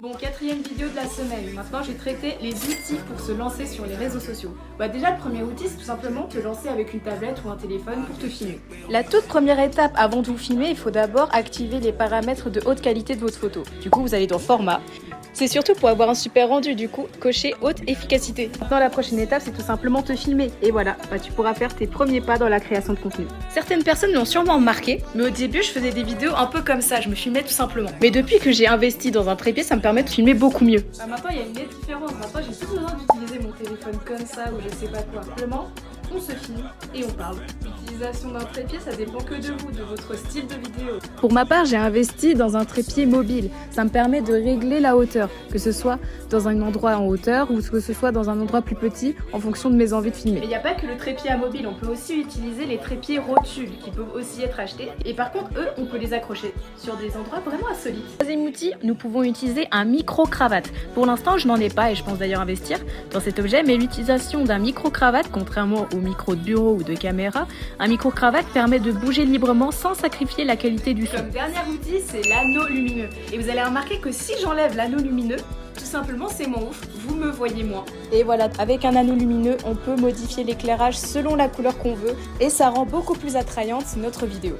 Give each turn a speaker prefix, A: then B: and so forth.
A: Bon, quatrième vidéo de la semaine. Maintenant, j'ai traité les outils pour se lancer sur les réseaux sociaux. Déjà, le premier outil, c'est tout simplement te lancer avec une tablette ou un téléphone pour te filmer. La toute première étape avant de vous filmer, il faut d'abord activer les paramètres de haute qualité de votre photo. Du coup, vous allez dans Format. C'est surtout pour avoir un super rendu, du coup, cocher haute efficacité. Maintenant, la prochaine étape, c'est tout simplement te filmer. Et voilà, tu pourras faire tes premiers pas dans la création de contenu. Certaines personnes l'ont sûrement remarqué, mais au début, je faisais des vidéos un peu comme ça, je me filmais tout simplement. Mais depuis que j'ai investi dans un trépied, ça me permet de filmer beaucoup mieux. Maintenant, il y a une nette différence. Maintenant, j'ai plus besoin d'utiliser mon téléphone comme ça ou je sais pas quoi. Simplement, on se filme et on parle. L'utilisation d'un trépied, ça dépend que de vous, de votre style de vidéo. Pour ma part, j'ai investi dans un trépied mobile. Ça me permet de régler la hauteur, que ce soit dans un endroit en hauteur ou que ce soit dans un endroit plus petit en fonction de mes envies de filmer. Mais il n'y a pas que le trépied à mobile, on peut aussi utiliser les trépieds rotules qui peuvent aussi être achetés. Et par contre, eux, on peut les accrocher sur des endroits vraiment insolites. Troisième outil, nous pouvons utiliser un micro-cravate. Pour l'instant, je n'en ai pas et je pense d'ailleurs investir dans cet objet, mais l'utilisation d'un micro-cravate, contrairement au micro de bureau ou de caméra, un micro-cravate permet de bouger librement sans sacrifier la qualité du son. Comme dernier outil, c'est l'anneau lumineux. Et vous allez remarquer que si j'enlève l'anneau lumineux, tout simplement c'est mon ouf, vous me voyez moins. Et voilà, avec un anneau lumineux, on peut modifier l'éclairage selon la couleur qu'on veut et ça rend beaucoup plus attrayante notre vidéo.